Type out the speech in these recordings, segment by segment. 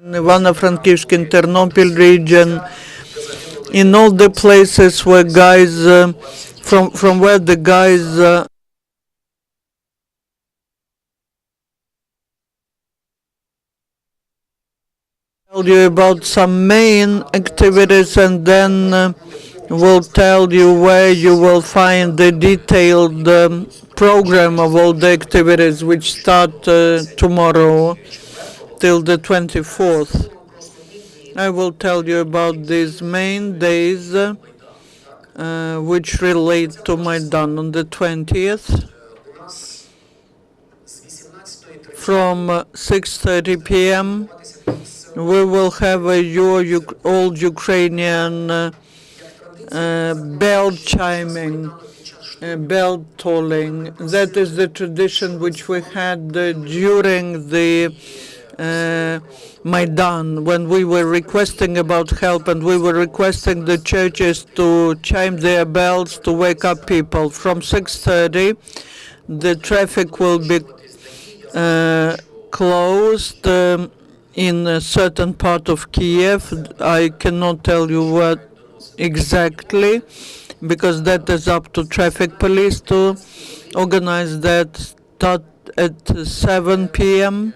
in Ivano-Frankivsk, in Ternopil region, in all the places where guys, from where the guys tell you about some main activities, and then we'll tell you where you will find the detailed program of all the activities which start tomorrow till the 24th. I will tell you about these main days which relate to Maidan. On the 20th, from 6:30 p.m., we will have a old Ukrainian bell chiming, bell tolling. That is the tradition which we had during the Maidan, when we were requesting about help, and we were requesting the churches to chime their bells to wake up people. From 6:30, the traffic will be closed in a certain part of Kiev. I cannot tell you what exactly, because that is up to traffic police to organize that. Start at 7 p.m.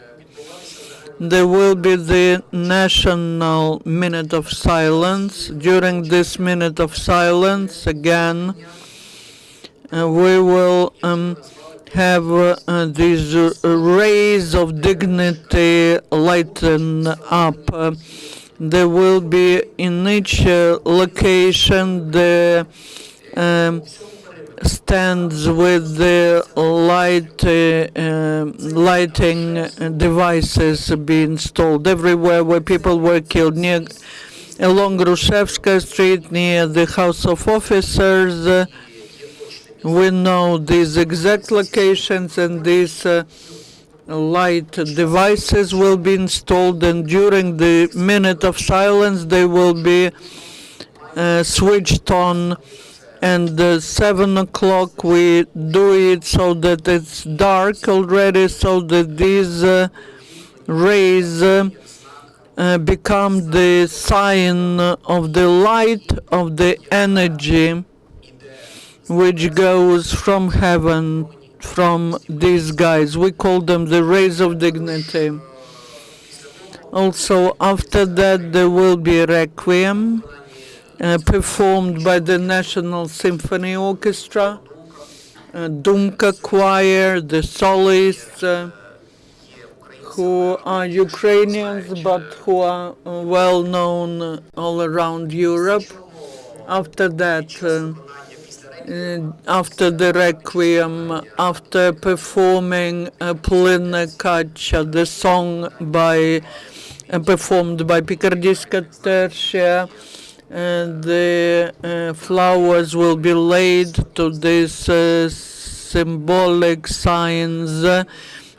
There will be the national minute of silence. During this minute of silence, again, we will have these rays of dignity lighten up. There will be in each location the stands with the lighting devices be installed everywhere where people were killed, along Grushevska Street, near the House of Officers. We know these exact locations, and these light devices will be installed, and during the minute of silence they will be switched on. And 7 o'clock we do it so that it's dark already, so that these rays become the sign of the light, of the energy which goes from heaven, from these guys. We call them the rays of dignity. Also, after that, there will be a requiem performed by the National Symphony Orchestra, Dumka Choir, the soloists, who are Ukrainians but who are well known all around Europe. After that, after the requiem, after performing Plyne Kacha, the song performed by Picardiska Tertia, the flowers will be laid to these symbolic signs.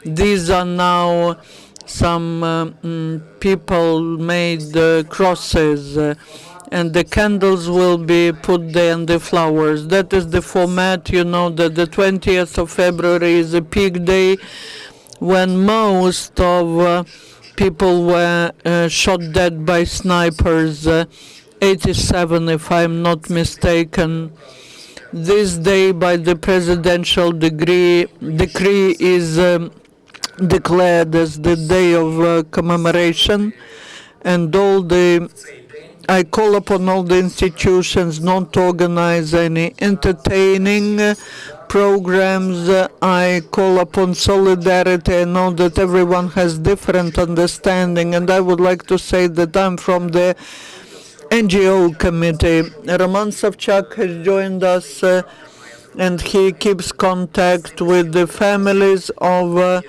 These are now some people made crosses, and the candles will be put there and the flowers. That is the format. You know that the 20th of February is a peak day when most of people were shot dead by snipers. 87, if I'm not mistaken. This day, by the presidential decree, is declared as the day of commemoration, and I call upon all the institutions not to organize any entertaining programs. I call upon solidarity. I know that everyone has different understanding, and I would like to say that I'm from the NGO committee. Roman Savchak has joined us, and he keeps contact with the families of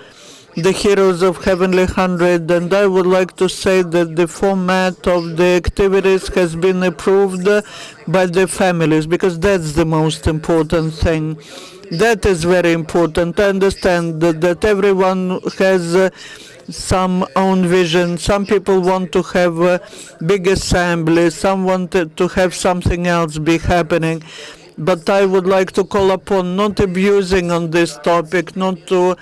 the heroes of Heavenly Hundred, and I would like to say that the format of the activities has been approved by the families, because that's the most important thing. That is very important. I understand that everyone has some own vision. Some people want to have a big assembly, some wanted to have something else be happening. But I would like to call upon not abusing on this topic, not to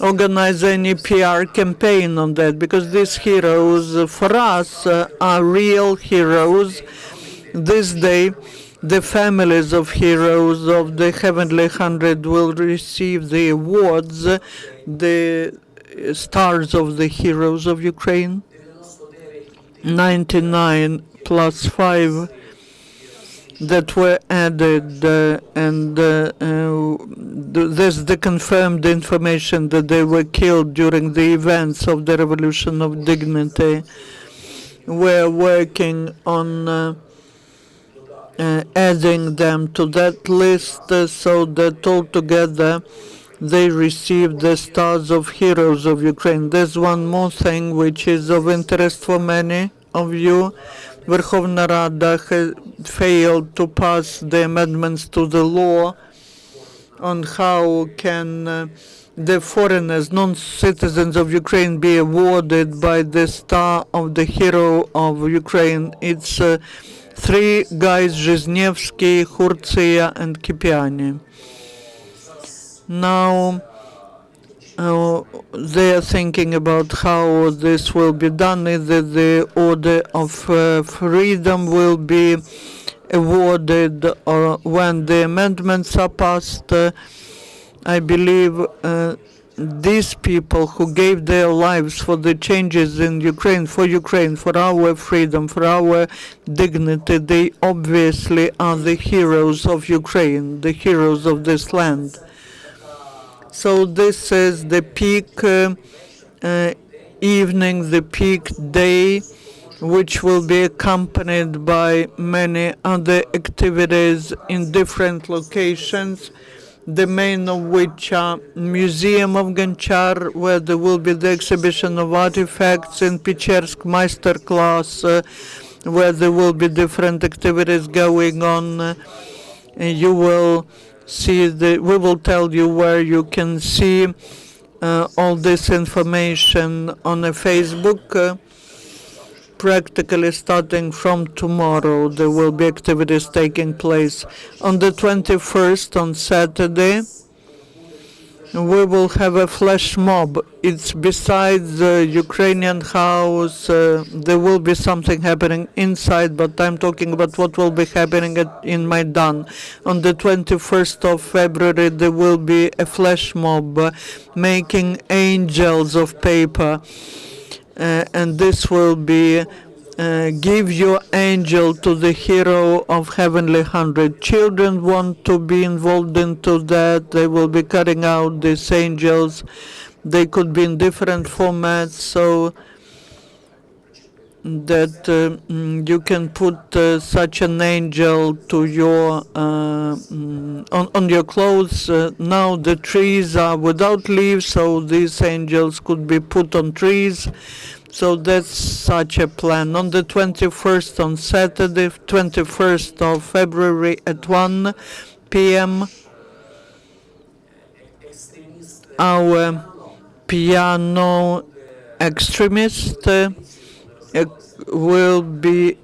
organize any PR campaign on that, because these heroes for us are real heroes. This day, the families of heroes of the Heavenly Hundred will receive the awards, the stars of the heroes of Ukraine. 99 plus 5 that were added, and there's the confirmed information that they were killed during the events of the Revolution of Dignity. We're working on adding them to that list so that altogether they receive the stars of heroes of Ukraine. There's one more thing which is of interest for many of you. Verkhovna Rada has failed to pass the amendments to the law on how can the foreigners, non-citizens of Ukraine, be awarded by the star of the hero of Ukraine. It's three guys: Zhizhnevsky, Hurtsia, and Kipiani. Now they are thinking about how this will be done. Either the Order of Freedom will be awarded, or when the amendments are passed. I believe these people who gave their lives for the changes in Ukraine, for our freedom, for our dignity, they obviously are the heroes of Ukraine, the heroes of this land. So this is the peak evening, the peak day, which will be accompanied by many other activities in different locations, the main of which are Museum of Gonchar, where there will be the exhibition of artifacts, in Pechersk Meister class, where there will be different activities going on. And you will see we will tell you where you can see all this information on a Facebook. Practically starting from tomorrow, there will be activities taking place. On the 21st, on Saturday, we will have a flash mob. It's besides the Ukrainian house. There will be something happening inside, but I'm talking about what will be happening in Maidan. On the 21st of February, there will be a flash mob making angels of paper. And this will be give your angel to the hero of Heavenly Hundred. Children want to be involved into that. They will be cutting out these angels. They could be in different formats, so that you can put such an angel to your on your clothes. Now the trees are without leaves, so these angels could be put on trees. So that's such a plan. On the 21st, on Saturday, 21st of February at 1 p.m., our piano extremist will be,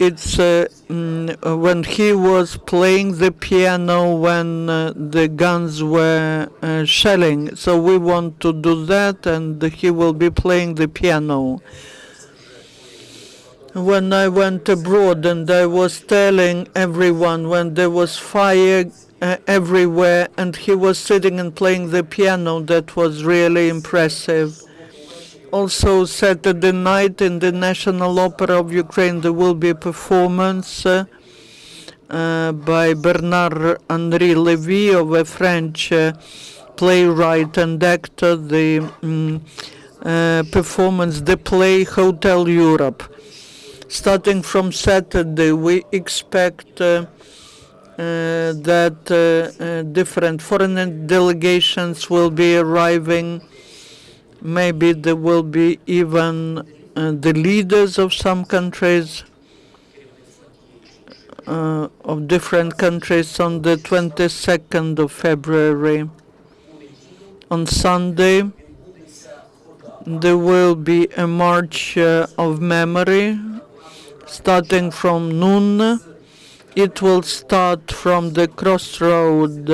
when he was playing the piano when the guns were shelling. So we want to do that, and he will be playing the piano. When I went abroad and I was telling everyone when there was fire everywhere and he was sitting and playing the piano, that was really impressive. Also, Saturday night in the National Opera of Ukraine, there will be a performance by Bernard-Henri Lévy, of a French playwright and actor. The performance, the play Hotel Europe. Starting from Saturday, we expect that different foreign delegations will be arriving. Maybe there will be even the leaders of some countries, of different countries, on the 22nd of February. On Sunday, there will be a march of memory starting from noon It will start from the crossroad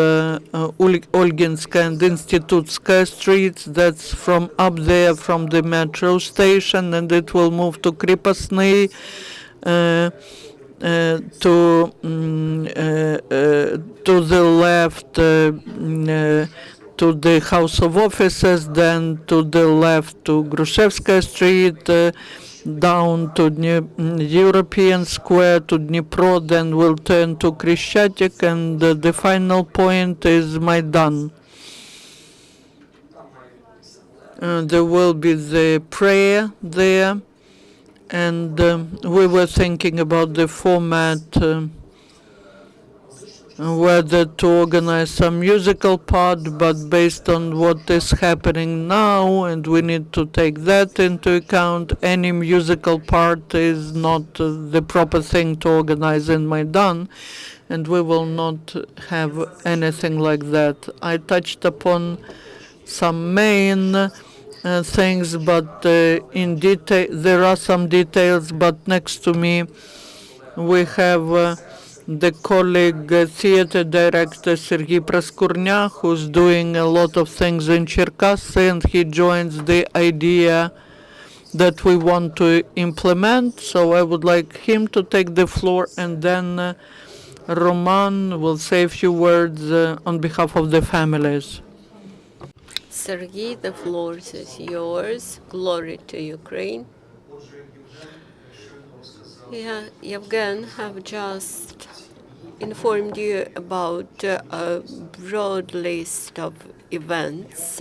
Olginskaya and Institutskaya streets. That's from up there from the metro station, and it will move to Kripasny, to the left, to the House of Offices, then to the left to Grushevskaya Street, down to European Square, to Dnipro, then we'll turn to Krishchatyk, and the final point is Maidan. There will be the prayer there, and we were thinking about the format, whether to organize some musical part, but based on what is happening now, and we need to take that into account, any musical part is not the proper thing to organize in Maidan, and we will not have anything like that. I touched upon some main things, but in detail, there are some details, but next to me we have the colleague theater director Serhiy Proskurnya, who's doing a lot of things in Cherkasy, and he joins the idea that we want to implement. So I would like him to take the floor, and then Roman will say a few words on behalf of the families. Serhiy, the floor is yours. Glory to Ukraine. Yeah, Yevhen have just informed you about a broad list of events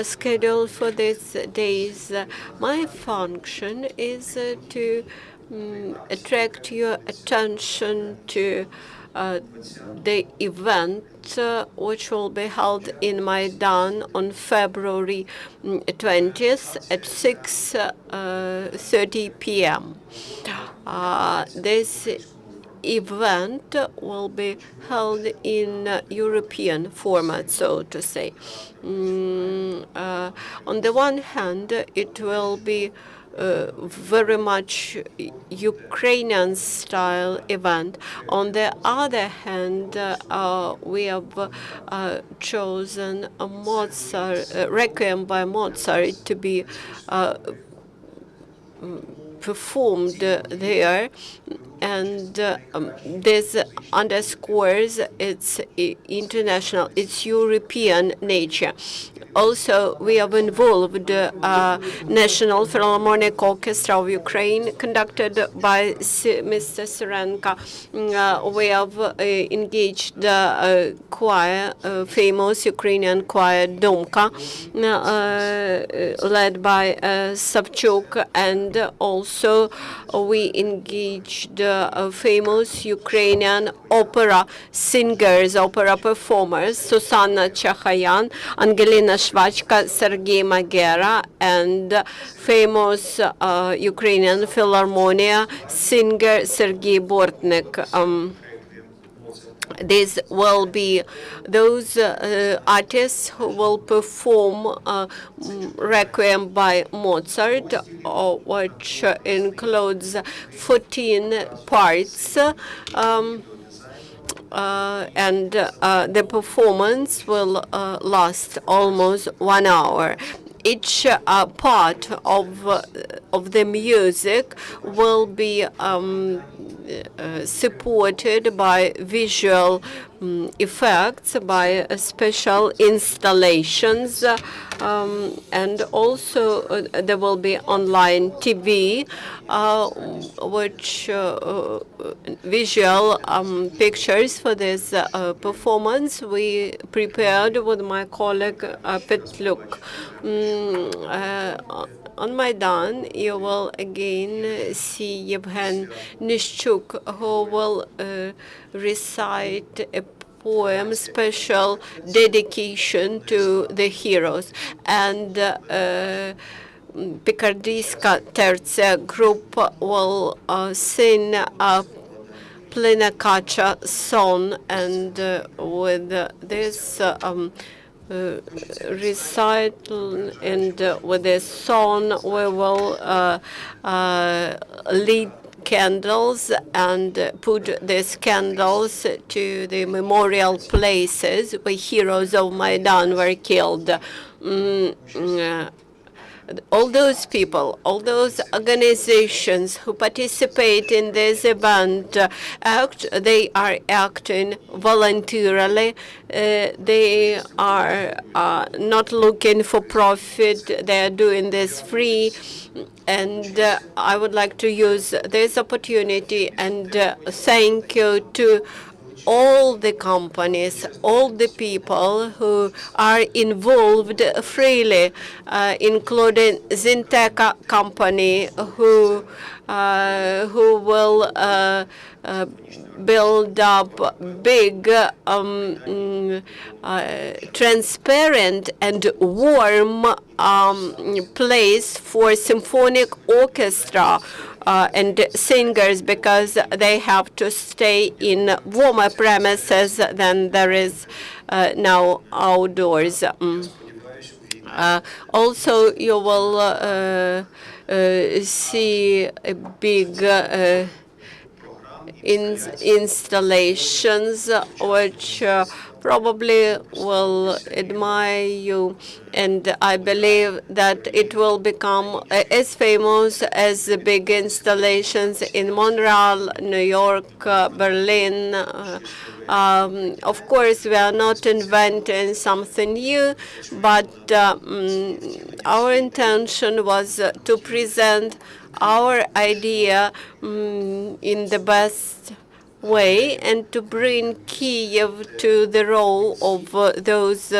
scheduled for these days. My function is to attract your attention to the event which will be held in Maidan on February 20th at 6:30 p.m. This event will be held in European format, so to say. On the one hand, it will be very much Ukrainian-style event. On the other hand, we have chosen a Mozart, requiem by Mozart to be performed there, and this underscores its international, its European nature. Also, we have involved National Philharmonic Orchestra of Ukraine, conducted by Mr. Serenka. We have engaged the choir, famous Ukrainian choir Domka, led by Savchak, and also we engaged famous Ukrainian opera singers, opera performers, Susanna Chahayan, Angelina Shvachka, Sergei Magera, and famous Ukrainian Philharmonia singer Serhiy Bortnik. These will be those artists who will perform Requiem by Mozart, which includes 14 parts, and the performance will last almost 1 hour. Each part of the music will be supported by visual effects, by special installations, and also there will be online TV, which visual pictures for this performance we prepared with my colleague Petluk. On Maidan, you will again see Yevhen Nishshuk, who will recite a poem, special dedication to the heroes, and Picardiyska Tercia group will sing a Plenakacha song, and with this recital and with this song, we will lead candles and put these candles to the memorial places where heroes of Maidan were killed. All those people, all those organizations who participate in this event, they are acting voluntarily. They are not looking for profit. They are doing this free. And I would like to use this opportunity and thank you to all the companies, all the people who are involved freely, including Zinteka company, who will build up big, transparent and warm place for symphonic orchestra and singers, because they have to stay in warmer premises than there is now outdoors. Also, you will see a big installations which probably will admire you, and I believe that it will become as famous as the big installations in Montreal, New York, Berlin. Of course, we are not inventing something new, but our intention was to present our idea in the best way and to bring Kiev to the role of those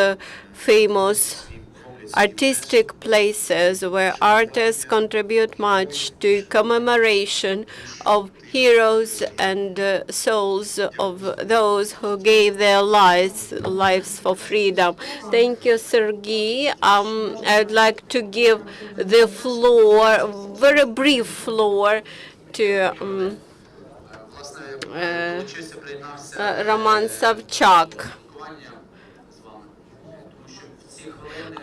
famous artistic places where artists contribute much to commemoration of heroes and souls of those who gave their lives for freedom. Thank you, Serhiy. I'd like to give the floor, very brief floor, to Roman Savchak.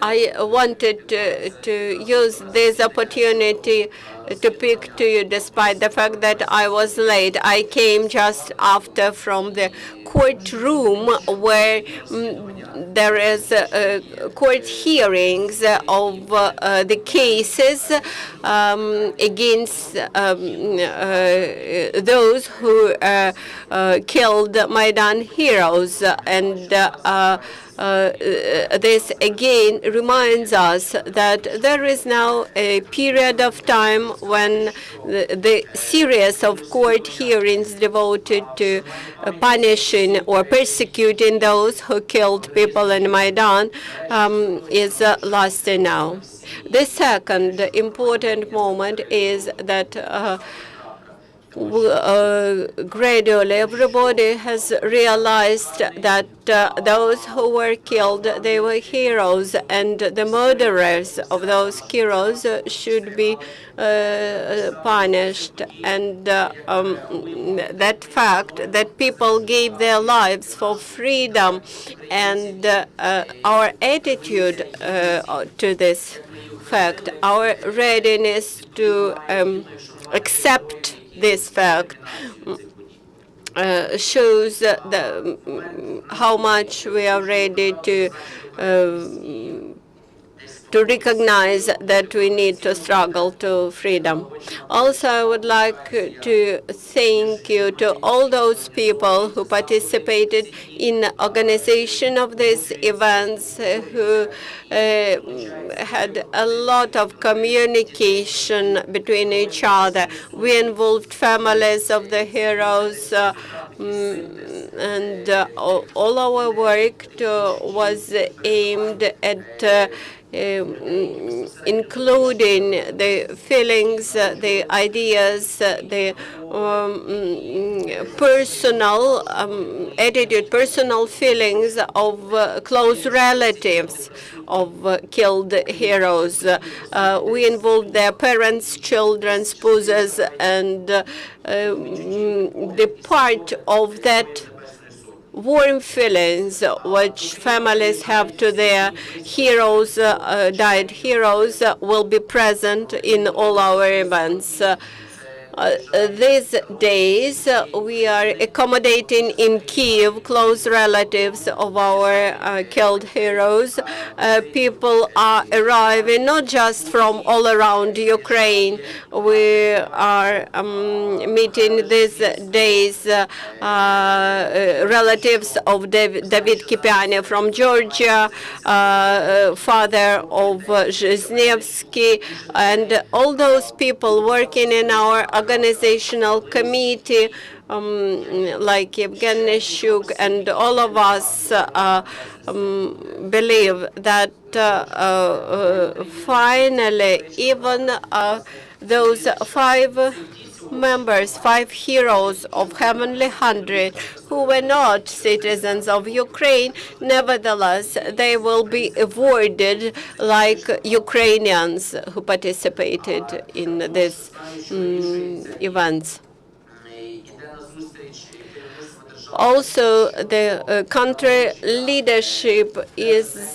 I wanted to use this opportunity to speak to you despite the fact that I was late. I came just after from the courtroom where there is court hearings of the cases against those who killed Maidan heroes, and this again reminds us that there is now a period of time when the series of court hearings devoted to punishing or persecuting those who killed people in Maidan is lasting now. The second important moment is that gradually everybody has realized that those who were killed, they were heroes, and the murderers of those heroes should be punished. And that fact that people gave their lives for freedom, and our attitude to this fact, our readiness to accept this fact shows how much we are ready to recognize that we need to struggle to freedom. Also, I would like to thank you to all those people who participated in organization of these events, who had a lot of communication between each other. We involved families of the heroes, and all our work was aimed at including the feelings, the ideas, the personal attitude, personal feelings of close relatives of killed heroes. We involved their parents, children, spouses, and the part of that warm feelings which families have to their heroes, died heroes, will be present in all our events. These days, we are accommodating in Kiev close relatives of our killed heroes. People are arriving not just from all around Ukraine. We are meeting these days relatives of David Kipiani from Georgia, father of Zhizhnevsky, and all those people working in our organizational committee, like Yevhen Nishshuk, and all of us believe that finally, even those five heroes of Heavenly Hundred, who were not citizens of Ukraine, nevertheless, they will be awarded like Ukrainians who participated in these events. Also, the country leadership is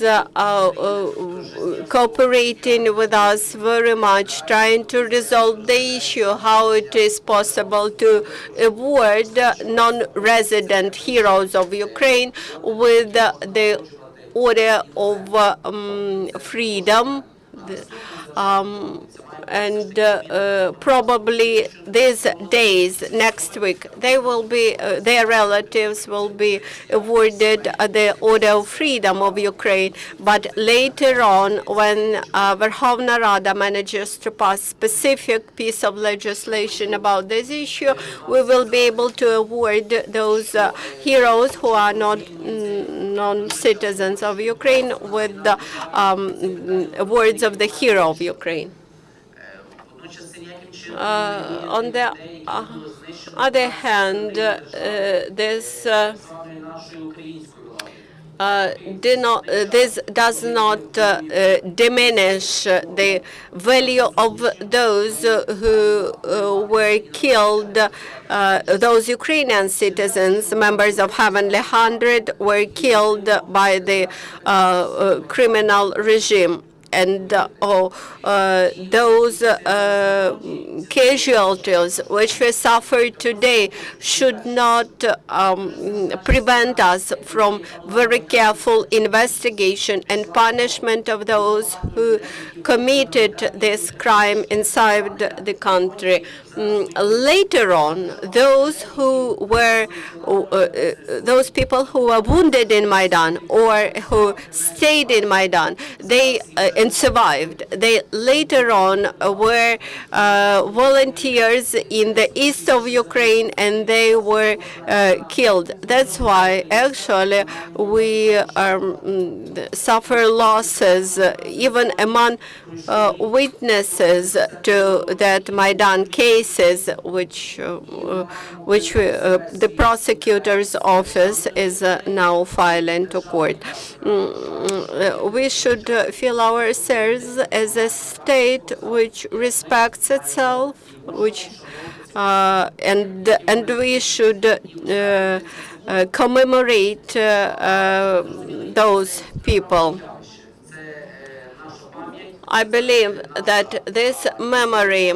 cooperating with us very much, trying to resolve the issue how it is possible to award non-resident heroes of Ukraine with the Order of Freedom. And probably these days, next week, they will be their relatives will be awarded the Order of Freedom of Ukraine. But later on, when Verkhovna Rada manages to pass specific piece of legislation about this issue, we will be able to award those heroes who are not non-citizens of Ukraine with the awards of the Hero of Ukraine. On the other hand, this does not diminish the value of those who were killed. Those Ukrainian citizens, members of Heavenly Hundred, were killed by the criminal regime. And those casualties which we suffer today should not prevent us from very careful investigation and punishment of those who committed this crime inside the country. Later on, those people who were wounded in Maidan or who stayed in Maidan, they and survived. They later on were volunteers in the east of Ukraine, and they were killed. That's why actually we suffer losses even among witnesses to that Maidan cases, which the prosecutor's office is now filing to court. We should feel ourselves as a state which respects itself, which and we should commemorate those people. I believe that this memory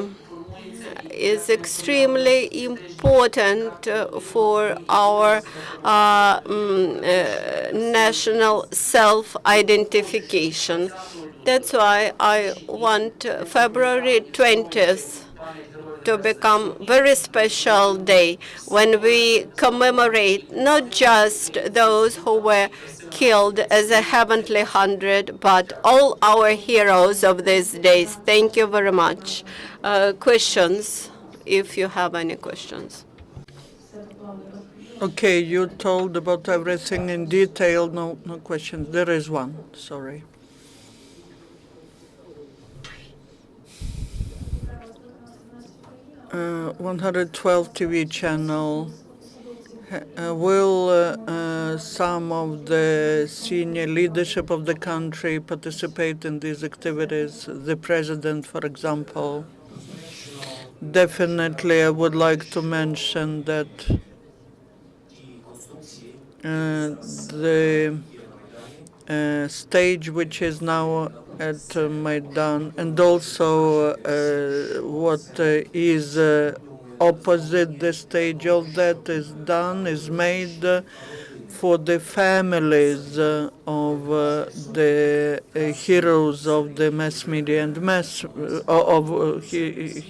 is extremely important for our national self-identification. That's why I want February 20th to become a very special day when we commemorate not just those who were killed as a Heavenly Hundred, but all our heroes of these days. Thank you very much. Questions, if you have any questions. Okay, you told about everything in detail. No questions. There is one. Sorry. 112 TV channel. Will some of the senior leadership of the country participate in these activities? The president, for example? Definitely, I would like to mention that the stage which is now at Maidan, and also what is opposite the stage. All that is done, is made for the families of the heroes of the mass media and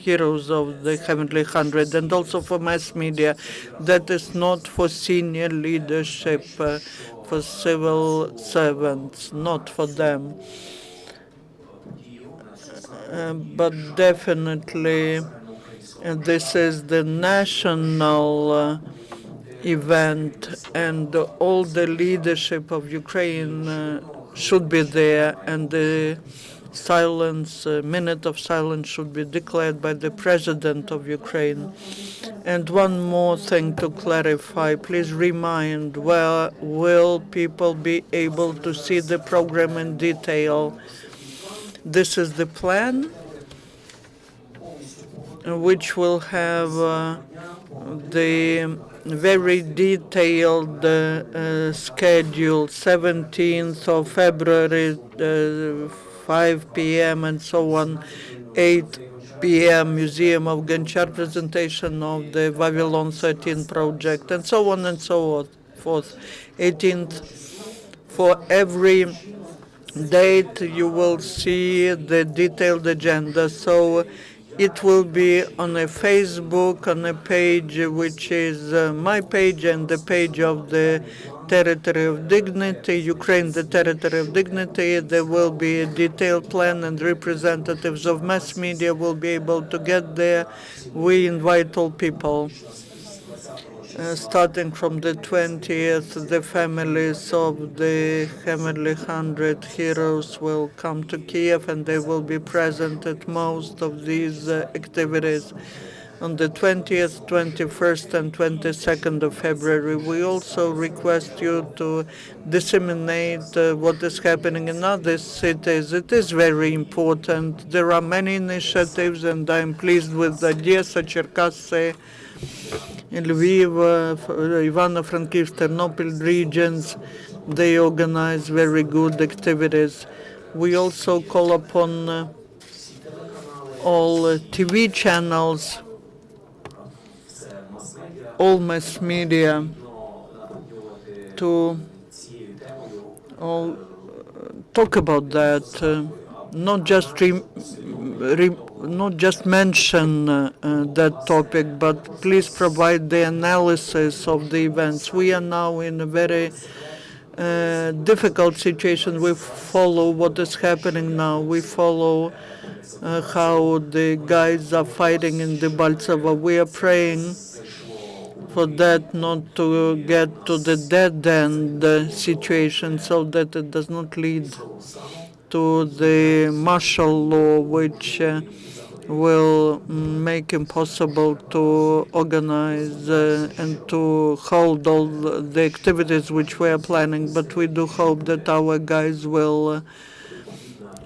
heroes of the Heavenly Hundred, and also for mass media. That is not for senior leadership, for civil servants, not for them. But definitely, this is the national event, and all the leadership of Ukraine should be there, and the minute of silence should be declared by the president of Ukraine. And one more thing to clarify, please remind, where will people be able to see the program in detail? This is the plan, which will have the very detailed schedule, 17th of February, 5 p.m. and so on, 8 p.m. Museum of Gonchar presentation of the Babylon 13 project, and so on and so forth. 18th, for every date you will see the detailed agenda. So it will be on a Facebook, on a page which is my page and the page of the Territory of Dignity, Ukraine, the Territory of Dignity. There will be a detailed plan, and representatives of mass media will be able to get there. We invite all people. Starting from the 20th, the families of the Heavenly Hundred heroes will come to Kiev, and they will be present at most of these activities. On the 20th, 21st, and 22nd of February, we also request you to disseminate what is happening in other cities. It is very important. There are many initiatives, and I'm pleased with Odessa, Cherkasy, in Lviv, Ivano-Frankivsk, Ternopil regions. They organize very good activities. We also call upon all TV channels, all mass media, to all talk about that, not just mention that topic, but please provide the analysis of the events. We are now in a very difficult situation. We follow what is happening now. We follow how the guys are fighting in the Baltsava. We are praying for that not to get to the dead-end situation, so that it does not lead to the martial law, which will make impossible to organize and to hold all the activities which we are planning. But we do hope that our guys will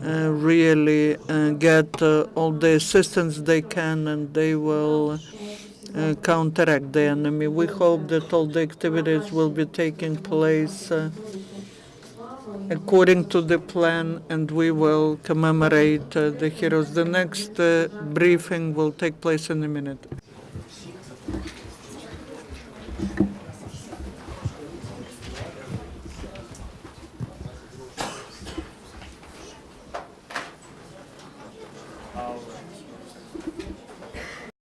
really get all the assistance they can, and they will counteract the enemy. We hope that all the activities will be taking place according to the plan, and we will commemorate the heroes. The next briefing will take place in a minute.